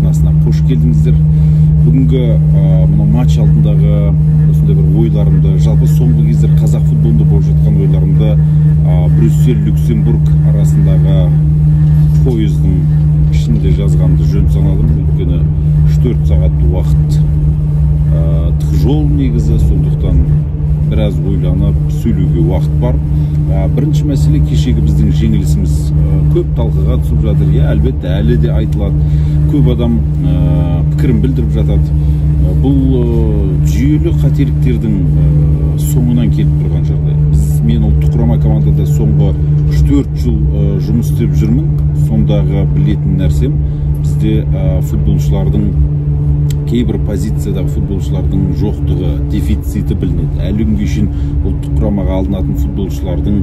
арнасына қош келдіңіздер. Бүгінгі мына матч алдындағы осындай бір ойларымды, жалпы соңғы кездер қазақ футболында болып жатқан ойларымды Брюссель-Люксембург арасындағы пойыздың ішінде жазғанды жөн санадым. Өйткені 3-4 сағат уақыт тық жол негізі, сондықтан біраз ойланып сөйлеуге уақыт бар. Бірінші мәселе, кешегі біздің жеңілісіміз көп талқыға түсіп жатыр. Әлбетте әлі де айтылады. Көп адам пікірін білдіріп жатады. Бұл жүйелі қателіктердің соңынан келіп тұрған жағдай. Мен ұлттық құрама командада соңғы 3-4 жыл жұмыс істеп жүрмін. Сондағы білетін нәрсем, бізде футболшылардың, кейбір позициядағы футболшылардың жоқтығы, дефициті білінеді. Әлі күнге шейін ұлттық құрамаға алынатын футболшылардың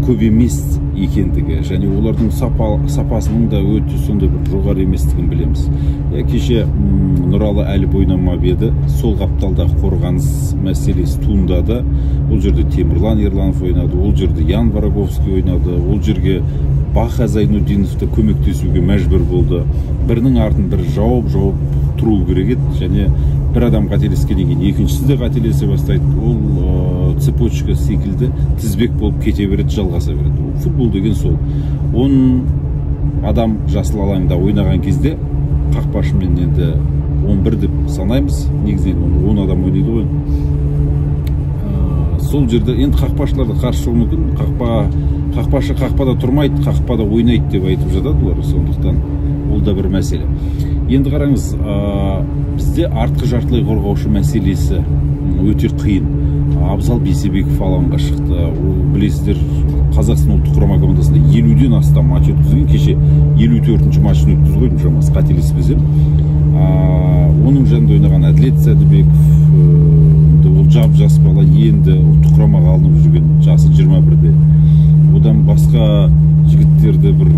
көп емес екендігі, және олардың сапасының да өте сондай бір жоғары еместігін білеміз. Кеше Нұралы әлі ойнамап еді, сол қапталдағы қорғаныс мәселесі туындады. Ол жерде Темірлан Ерланов ойнады, ол жерде Ян Вараговский ойнады, ол жерге Баха Зайнуддиновты көмектесуге мәжбүр болды. Бірінің артын бір жауып тұру керек еді, және бір адам қателескеннен кейін екіншісі де қателесе бастайды. Ол цепочка секілді тізбек болып кете береді, жалғаса береді. Футбол деген сол. 10 адам жасыл алаңда ойнаған кезде қақпашымен енді 11 деп санаймыз. Негізінен 10 адам ойнайды ғой. Сол жерде енді қақпашыларды қарсы шығуы мүмкін. Қақпашы қақпада тұрмайды, қақпада ойнайды деп айтып жатады олар. Сондықтан ол да бір мәселе. Енді қараңыз, бізде артқы жартылай қорғаушы мәселесі өте қиын. Абзал Бейсебеков алаңға шықты. Білесіздер, Қазақстан ұлттық құрама командасында 50-ден астам матч өткізген. Кеше 54-ші матчын өткізген, жамас қателеспесем. Оның жанында ойнаған Әділет Сәдібеков, ол жас бала, енді ұлттық құрамаға алынып жүрген, жасы 21-де. Одан басқа жігіттерді бір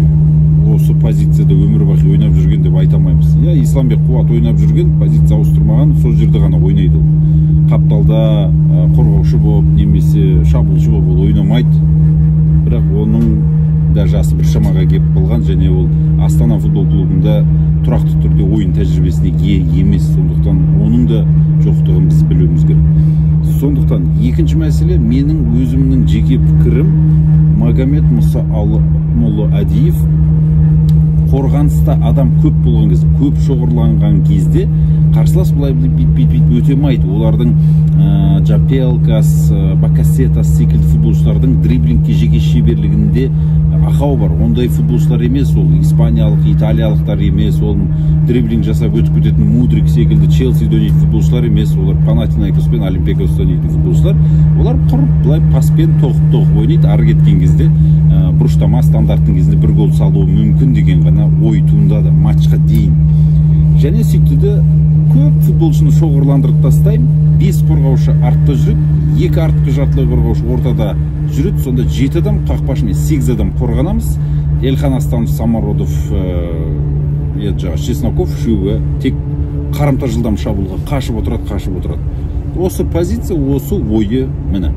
осы позицияда өмір бақи ойнап жүрген деп айта алмаймыз. Исламбек Қуат ойнап жүрген, позиция ауыстырмаған, сол жерде ғана ойнайды. Қапталда қорғаушы болып, немесе шабуылшы болып ойнамайды. Бірақ оның да жасы бір шамаға кеп болған, және ол Астана футбол клубында тұрақты түрде ойын тәжірибесіне ие емес. Сондықтан оның да жоқтығын біз білуіміз керек. Сондықтан екінші мәселе, менің өзімнің жеке пікірім, Магомед Мұсаұлы Әдиев қорғаныста адам көп болған кезде, көп шоғырланған кезде қарсылас былай өтемайды. Олардың Жапелкас, Бакасетас секілді футболшылардың дриблингке жеке шеберлігінде ақау бар. Ондай футболшылар емес, ол испаниялық, италиялықтар емес, ол дриблинг жасап өтіп кететін Мудрик секілді Челсиде ойнайтын футболшылар емес, олар Панатинаикос пен Олимпиакоста ойнайтын футболшылар. Олар құрып былай паспен тоқып ойнайды. Ары кеткен кезде бұрыштама стандарттың кезінде бір гол салуы мүмкін деген ғана ой туындады матчқа дейін. Және сөйтті көп футболшыны шоғырландырып тастаймын. 5 қорғаушы артта жүріп, 2 артқы жартылай қорғаушы ортада жүріп, сонда 7 адам қақпашымен 8 адам қорғанамыз. Элхан Астанов, Самародов, Чесноков үшеуі тек қарымта жылдам шабуылға қашып отырады. Осы позиция, осы ойы міне.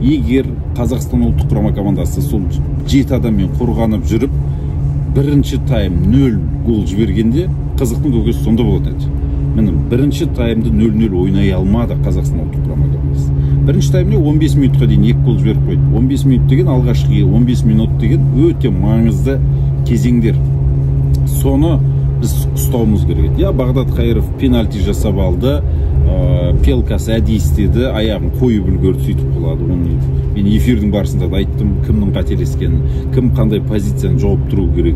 Егер Қазақстан ұлттық құрама командасы сол 7 адаммен қорғанып жүріп, бірінші тайм 0 гол жібергенде қызықтың көкесі сонда болатын еді. Міне, бірінші таймды 0-0 ойнай алмады Қазақстан ұлттық құрама командасы. Бірінші таймде 15 минутқа дейін 2 гол жіберіп қойды. 15 минут деген алғашқы 15 минут деген өте маңызды кезеңдер. Соны біз ұстауымыз керек. Бағдат Қайыров пенальти жасап алды, Пелкас әдейі істеді, аяғын қойып үлгерді, сөйтіп қалады. Мен эфирдің барысында да айттым, кімнің қателескенін, кім қандай позицияны жауып тұру керек.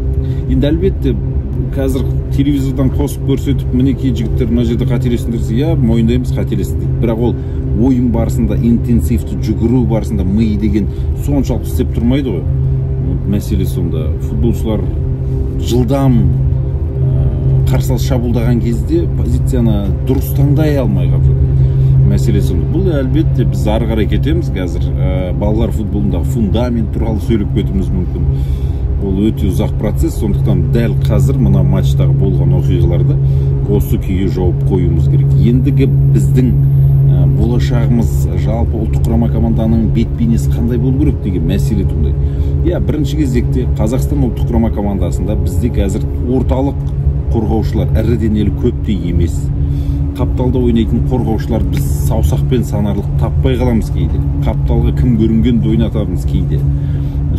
Енді әлбетте қазір телевизордан қосып көрсетіп, мінекей жігіттер мына жерде қателестіңдер, мойындаймыз қателестік. Бірақ ол ойын барысында, интенсивті жүгіру барысында ми деген соншалық істеп тұрмайды ғой. Мәселе сонда, футболшылар жылдам қарсылас шабуылдаған кезде позицияны дұрыс таңдай алмай қалып жатыр. Мәселе сонда. Бұл әлбетте біз ары қарай кетеміз. Қазір балалар футболындағы фундамент туралы сөйлеп кетуіміз мүмкін. Ол өте ұзақ процесс, сондықтан дәл қазір мына матчтағы болған оқиғаларды осы күйге жауып қоюымыз керек. Ендігі біздің болашағымыз, жалпы ұлттық құрама команданың бет-бейнесі қандай болу керек деген мәселе туындайды. Бірінші кезекте Қазақстан ұлттық құрама командасында бізде қазір орталық қорғаушылар ірі денелі көп те емес. Қапталда ойнайтын қорғаушылар біз саусақпен санарлық таппай қаламыз кейде. Қапталға кім көрінгенді ойнатамыз кейде.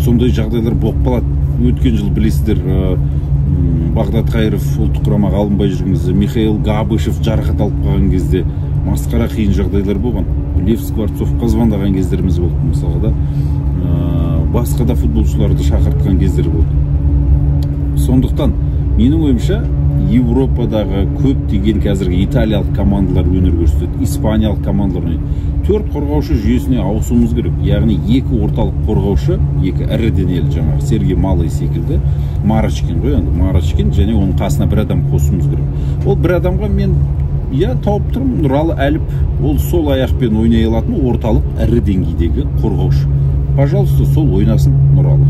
Сондай жағдайлар болып қалады. Өткен жыл білесіздер, Бағдат Қайыров ұлттық құрамаға алынбай жүрген кезде, Михаил Габышев жарақат алып қалған кезде масқара қиын жағдайлар болған. Лев Скворцовқа звондаған кездеріміз болды. Мысалға да басқа да футболшыларды шақыртқан кездер болды. Сондықтан менің ойымша Европадағы көптеген қазіргі италиялық командалар өнер көрсетеді, испаниялық командалар ойнайды. 4 қорғаушы жүйесіне ауысуымыз керек. Яғни 2 орталық қорғаушы, 2 ірі денелі жаңағы Сергей Малый секілді, Марочкин ғой енді, Марочкин және оның қасына бір адам қосуымыз керек. Ол бір адамға мен тауып тұрмын, Нұралы Әліп, ол сол аяқпен ойнай алатын орталық ірі деңгейдегі қорғаушы. Пожалуйста, сол ойнасын Нұралы.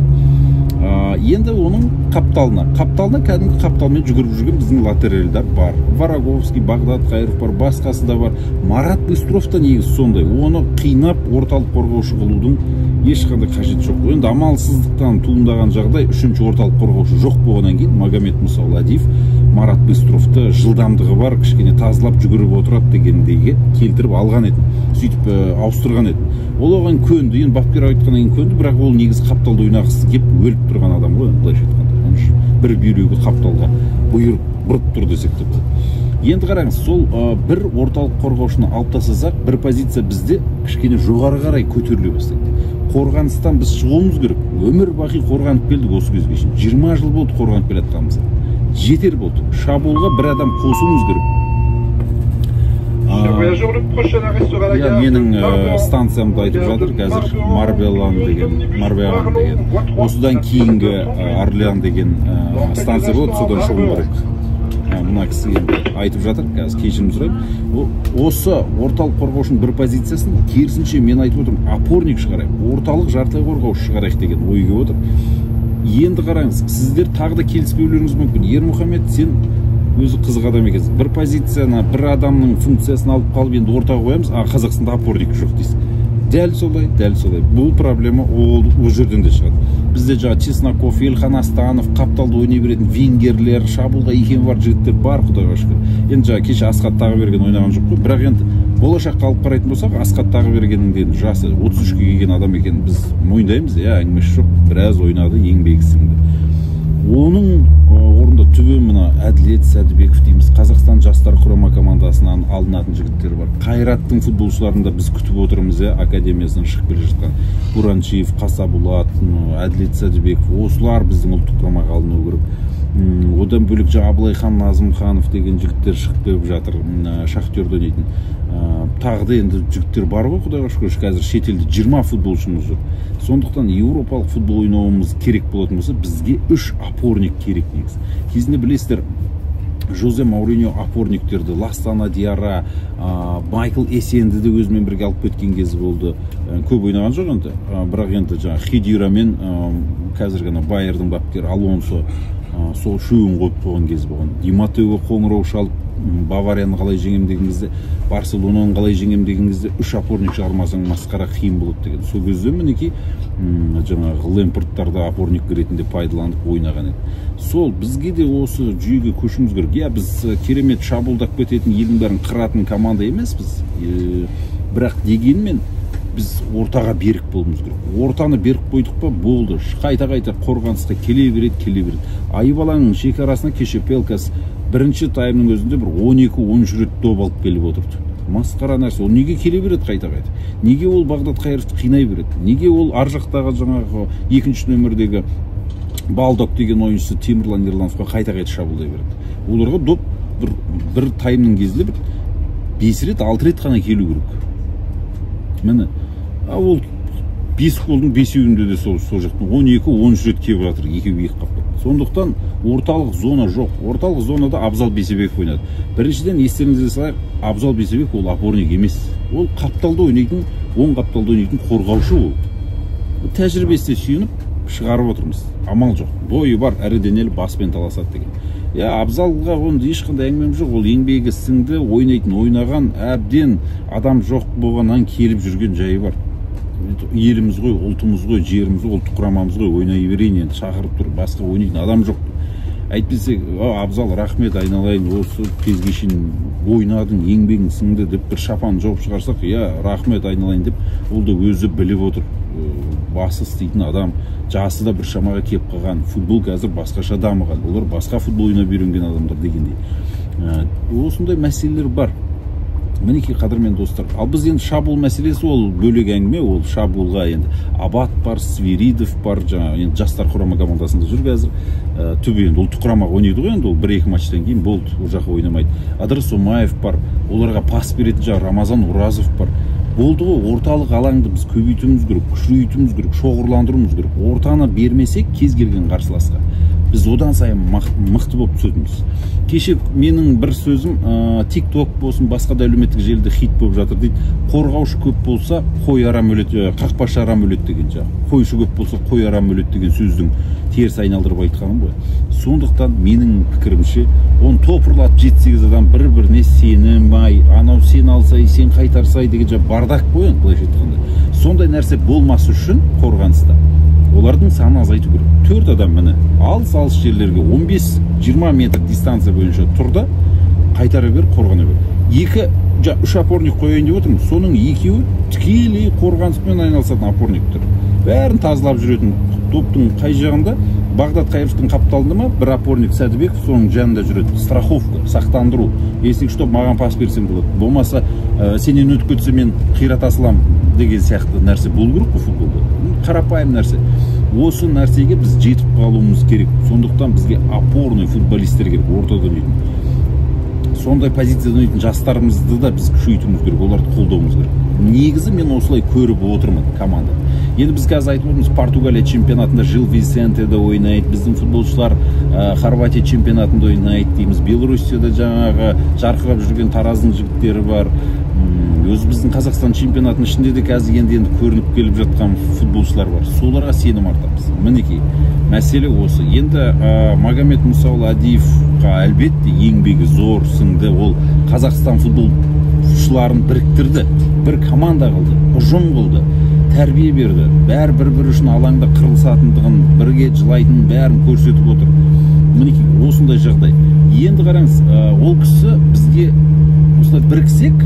Енді оның қапталына кәдімгі қапталмен жүгіріп жүрген біздің латеральдар бар. Вараговский, Бағдат Қайыров бар, басқасы да бар. Марат Быстров та негізі сондай. Оны қинап орталық қорғаушы қылудың ешқандай қажеті жоқ. Енді амалсыздықтан туындаған жағдай, үшінші орталық қорғаушы жоқ болғаннан кейін Магомед Мұсауладиев Марат Быстровты жылдамдығы бар, кішкене тазалап жүгіріп отырады дегендегі келтіріп алған еді. Сөйтіп ауыстырған еді. Ол оған көнді, енді бапкер айтқаннан кейін көнді, бірақ ол негізі қапталда ойнағысы кеп өліп тұрған адам ғой, былайша айтқанда. Бір бүйрегі қапталға бұрып тұр десек те болады. Енді қараңыз, сол бір орталық қорғаушыны алып тастасақ, бір позиция бізде кішкене жоғары қарай көтеріле бастайды. Қорғаныстан біз шығуымыз керек. Өмір бақи қорғанып келдік осы кезге шейін. 20 жыл болды қорғанып келе жатқанымызға. Жетер болды. Шабуылға бір адам қосуымыз керек. Менің станциямды айтып жатыр қазір Марбелан деген. Осыдан кейінгі Орлеан деген станция болады, содан шығуым керек. Мына кісі айтып жатыр, қазір кешірім сұраймын. Осы орталық қорғаушының бір позициясын керісінше мен айтып отырмын, опорник шығарайық, орталық жартылай қорғаушы шығарайық деген ой келіп отыр. Енді қараңыз, сіздер тағы да келіспеулеріңіз мүмкін. Ермұхамед, сен өзі қызық адам екенсің. Бір позицияны, бір адамның функциясын алып қалып, енді ортаға қоямыз, Қазақстанда опорник жоқ дейсің. Дәл солай. Бұл проблема ол жерден де шығады. Бізде жаңа Чесноков, Елхан Астанов, қапталда ойнай беретін вингерлер, шабуылға икемі бар жігіттер бар, құдайға шүкір. Енді жаңа кеше Асқат Тағыберген ойнаған жоқ қой, бірақ енді болашаққа алып қарайтын болсақ, Асқат Тағыбергеннің жасы 33-ге келген адам екенін біз мойындаймыз, әңгімесі жоқ, біраз ойнады, еңбегі сіңді. Оның орында түбі мына Әділет Сәдібеков дейміз, Қазақстан жастар құрама командасынан алынатын жігіттер бар. Қайраттың футболшыларында біз күтіп отырмыз, академиясынан шығып келе жатқан Буранчиев, Қасабулат, Әділет Сәдібеков, осылар біздің ұлттық құрамаға алыну керек. Одан бөлек Абылайхан Назымханов деген жігіттер шығып жатыр, Шахтерде ойнайтын. Тағы да енді жігіттер бар ғой, құдайға шүкір, қазір шетелде 20 футболшымыз жоқ. Сондықтан еуропалық футбол ойнауымыз керек болатын болса, бізге 3 опорник керек негізі. Кезінде білесіздер, Жозе Мауриньо опорниктерді, Ластана Диара, Майкл Эссенді де өзімен бірге алып кеткен кезі болды. Көп ойнаған жоқ енді, бірақ енді Хидира мен қазіргі Байердің бапкері Алонсо сол үшеуін қойып қойған кезі болған. Ди Матеоға қоңырау шалып, Баварияны қалай жеңем деген кезде, Барселонаны қалай жеңем деген кезде 3 опорник шығармасаң масқара қиын болады деген. Сол кезде мінекей жаңағы Лэмпорттарды опорник ретінде пайдаланып ойнаған еді. Сол бізге де осы жүйеге көшуіміз керек. Біз керемет шабуылдап кететін, елдің бәрін қыратын команда емеспіз. Бірақ дегенмен біз ортаға берік болуымыз керек. Ортаны берік қойдық па, болды. Қайта-қайта қорғанысқа келе береді. Айбалаңның шекарасына кеше Пелкас бірінші таймның өзінде бір 12-13 рет доп алып келіп отырды. Масқара нәрсе. Ол неге келе береді қайта-қайта? Неге ол Бағдат Қайыровты қинай береді? Неге ол ар жақтағы жаңағы екінші нөмірдегі Балдок деген ойыншысы Темірлан Ерлановқа қайта-қайта шабуылдай береді? Оларға доп бір таймның кезінде 5 рет, 6 рет қана келу керек. Міне, ол 5 голдың 5-еуінде де сол жақтың 12-13 рет келіп жатыр, екеуі қаптап. Сондықтан орталық зона жоқ. Орталық зонада Абзал Бейсебеков ойнады. Біріншіден естеріңізге салайық, Абзал Бейсебеков ол опорник емес. Ол қапталда ойнайтын, оң қапталда ойнайтын қорғаушы ол. Тәжірибесіне сүйеніп шығарып отырмыз. Амал жоқ. Бойы бар, ірі денелі, баспен таласады деген. Абзалға онда ешқандай әңгімем жоқ. Ол еңбегі сіңді, ойнаған, әбден адам жоқ болғаннан келіп жүрген жайы бар. Еліміз ғой, ұлтымыз ғой, жеріміз ғой, ұлттық құрамамыз ғой, ойнай берейін енді, шақырып тұр, басқа ойнайтын адам жоқ. Әйтпесе, Абзал, рахмет айналайын, осы кезге шейін ойнадың, еңбегің сіңді деп бір шапан жауып шығарсақ, рахмет айналайын деп, ол да өзі біліп отыр. Басы істейтін адам, жасы да бір шамаға кеп қалған, футбол қазір басқаша дамыған, олар басқа футбол ойнап үйренген адамдар дегендей. Осындай мәселелер бар. Мінекей, қадірмен достар. Ал біз енді шабуыл мәселесі, ол бөлек әңгіме, ол шабуылға енді Абат бар, Свиридов бар, енді жастар құрама командасында жүр қазір. Түбі енді ұлттық құрамаға ойнайды ғой, енді ол 1-2 матчтан кейін болды, ол жаққа ойнамайды. Адырыс Омаев бар, оларға пас беретін Рамазан Уразов бар. Болды ғой, орталық алаңды біз көбейтуіміз керек, күшейтуіміз керек, шоғырландыруымыз керек. Ортаны бермесек, кез келген қарсыласқа біз одан сайын мықты болып түсетіміз. Кеше менің бір сөзім, TikTok болсын, басқа да әлеуметтік желіде хит болып жатыр дейді. Қорғаушы көп болса, қой арам өледі, қақпашы арам өледі деген жағы. Қойшы көп болса, қой арам өледі деген сөздің теріс айналдырып айтқаным ғой. Сондықтан менің пікірімше, оны топырлап 7-8 адам бір-біріне сенімай, анау сен алсай, сен қайтарсай деген жағы бардақ қойын, былайша айтқанда. Сондай нәрсе болмас үшін қорғаныста олардың саны азайту керек. 4 адам міне алыс жерлерге 15-20 метр дистанция бойынша тұрда, қайтара бер, қорғана бер. 2-3 опорник қойайын деп отырмын. Соның екеуі тікелей қорғаныспен айналысатын опорниктер. Бәрін тазалап жүретін, топтың қай жағында Бағдат Қайыровтың қапталында ма бір опорник Сәдібек, соның жанында жүреді. Страховка, сақтандыру. Есік штоп маған пас берсем болады. Болмаса сенен өтіп кетсе мен қирата салам деген сияқты нәрсе болу керек қой футболда. Қарапайым нәрсе. Осы нәрсеге біз жетіп қалуымыз керек. Сондықтан бізге опорный футболистер керек, ортада ойнайтын. Сондай позицияда ойнайтын жастарымызды да біз күшейтуіміз керек, оларды қолдауымыз керек. Негізі мен осылай көріп отырмын команда. Енді біз қазір айтып отырмыз, Португалия чемпионатында Жил Висентеде ойнайды, біздің футболшылар Хорватия чемпионатында ойнайды дейміз. Белоруссияда жаңағы жарқырап жүрген Тараздың жігіттері бар. Өз біздің Қазақстан чемпионатының ішінде де қазір енді көрініп келіп жатқан футболшылар бар. Соларға сенім артамыз. Мінекей, мәселе осы. Енді Магомед Мұсаұлы Адиевқа әлбетте еңбегі зор сіңді. Ол Қазақстан футболшыларын біріктірді, бір команда қылды, ұжым қылды, тәрбие берді. Бәрі бір-бірі үшін алаңда қырылысатындығын, бірге жылайтынын бәрін көрсетіп отыр. Мінекей, осындай жағдай. Енді қараңыз, ол кісі бізге осылай біріксек,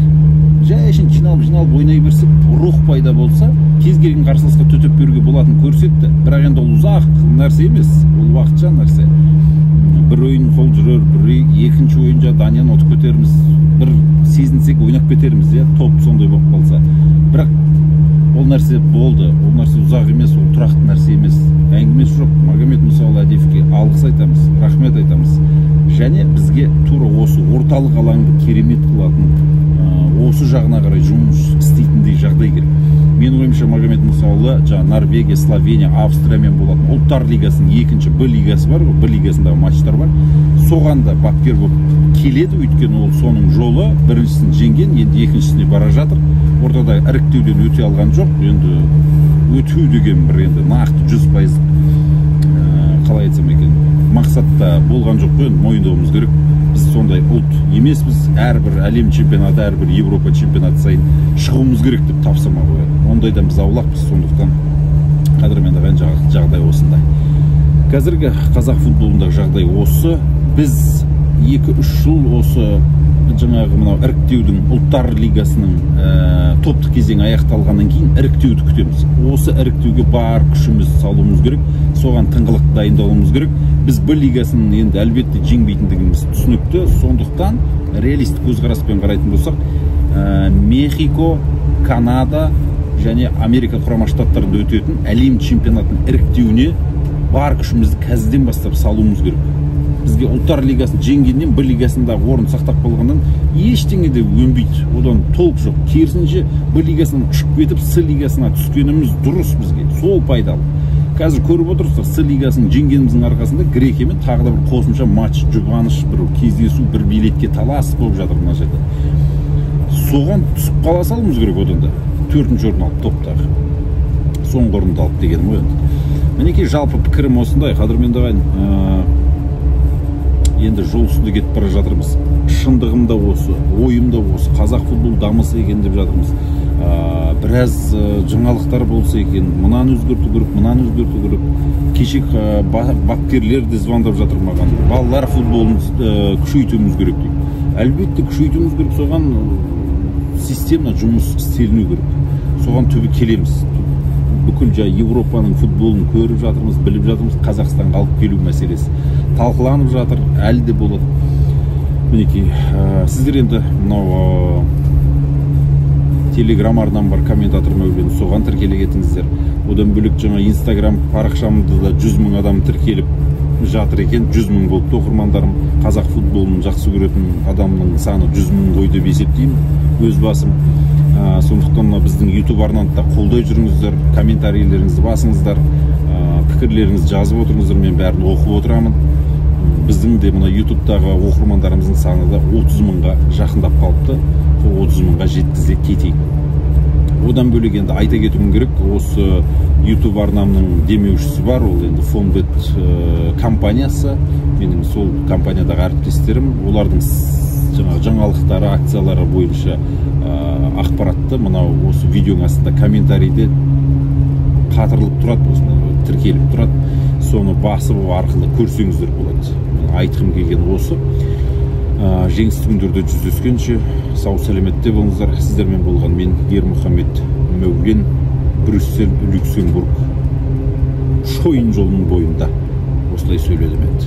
жайшын жиналып ойнай берсек, рух пайда болса, кез келген қарсыласқа төтеп беруге болатын көрсетті. Бірақ енді ол ұзақ нәрсе емес, ол уақытша нәрсе. Бір ойын қол жүрер, екінші ойынша Даниян отып кетерміз, бір сезінсек ойнап кетерміз, топ сондай болып қалса. Бірақ ол нәрсе болды, ол нәрсе ұзақ емес, ол тұрақты нәрсе емес. Әңгімесі жоқ. Магомед Мұсаұлы Адиевке алғыс айтамыз, рахмет айтамыз. Және бізге тура осы орталық алаңды керемет қылатын, осы жағына қарай жұмыс істейтіндей жағдай керек. Менің ойымша Магомед Мұсаұлы Норвегия, Словения, Австриямен болатын ұлттар лигасының екінші Б лигасы бар, Б лигасындағы матчтар бар. Соған да бапкер болып келеді, өйткені ол соның жолы, біріншісін жеңген, енді екіншісіне бара жатыр. Ортада іріктеуден өте алған жоқ. Енді өту деген бір енді нақты 100% қалай айтсам екен, мақсатта болған жоқ қой, мойындауымыз керек. Біз сондай ұлт емеспіз, әрбір әлем чемпионаты, әрбір Европа чемпионаты сайын шығуымыз керек деп тапсырма қояды. Ондайдан біз аулақпыз, сондықтан қадірмен ағайын жағдай осындай. Қазіргі қазақ футболындағы жағдай осы. Біз 2-3 жыл осы жаңағы мынау іріктеудің ұлттар лигасының топтық кезеңі аяқталғаннан кейін іріктеуді күтеміз. Осы іріктеуге бар күшіміз салуымыз керек, соған тыңғылық дайындалуымыз керек. Біз Б лигасының енді әлбетте жеңбейтіндігіміз түсінікті. Сондықтан реалист көзқараспен қарайтын болсақ, Мехико, Канада және Америка құрама штаттарында өтетін әлем чемпионатының іріктеуіне бар күшімізді қазірден бастап салуымыз керек. Бізге ұлттар лигасын жеңгеннен Б лигасындағы орын сақтап қалғаннан ештеңе де өнбейді. Одан толық жоқ. Керісінше Б лигасынан ұшып кетіп С лигасына түскеніміз дұрыс бізге. Сол пайдалы. Қазір көріп отырсыздар, С лигасының жеңгеніміздің арқасында Грекиямен тағы да бір қосымша матч, жұбаныш, бір кездесу, бір билетке талас болып жатыр мына жерде. Соған түсіп қала салуымыз керек одан да. 4-ші орын алып топтағы. Соңғы орынды алып дегенім ғой енді. Мінекей жалпы пікірім осындай, қадірменді ағайын. енді жол үстінде кетіп бара жатырмыз. Шындығым да осы, ойым да осы, қазақ футбол дамыса екен деп жатырмыз. Біраз жаңалықтар болса екен, мынаны өзгерту керек, мынаны өзгерту керек. Кешек бапкерлер де звондап жатыр маған, балалар футболын күшейтуіміз керек дейді. Әлбетте күшейтуіміз керек, соған система жұмыс істеліну керек. Соған түбі келеміз. Бүкіл Европаның футболын көріп жатырмыз, біліп жатырмыз. Қазақстанға алып келу мәселесі талқыланып жатыр, әлі де болады. Мінекей, сіздер енді мынау Телеграм арнам бар, комментатор Мәулен, соған тіркеле кетіңіздер. Одан бөлек жаңа Инстаграм парақшамда да 100 000 адам тіркеліп жатыр екен. 100 000 болыпты оқырмандарым. Қазақ футболын жақсы көретін адамның саны 100 000 ғой деп есептеймін өз басым. Сондықтан біздің YouTube арнамызды қолдай жүріңіздер, комментарийлеріңізді басыңыздар, пікірлеріңізді жазып отырыңыздар, мен бәрін оқып отырамын. Біздің де мына YouTube'дағы оқырмандарымыздың саны да 30 000-ға жақындап қалыпты. Сол 30 000-ға жеткізе кетейік. Одан бөлек енді айта кетуім керек, осы YouTube арнамның демеушісі бар, ол енді Fonbet компаниясы. Менің сол компаниядағы әріптестерім, олардың жаңалықтары, акциялары бойынша ақпаратты мынау осы видеоның астында комментарийде қатырылып тұрады, осында тіркеліп тұрады. Соны басып арқылы көрсеңіздер болады. Айтқым келген осы. Жеңісті күндерде жүздескенше сау сәлеметте болыңыздар. Сіздермен болған мен Ермұхамед Мәулен, Брюссель, Люксембург шойын жолының бойында осылай сөйледім енді.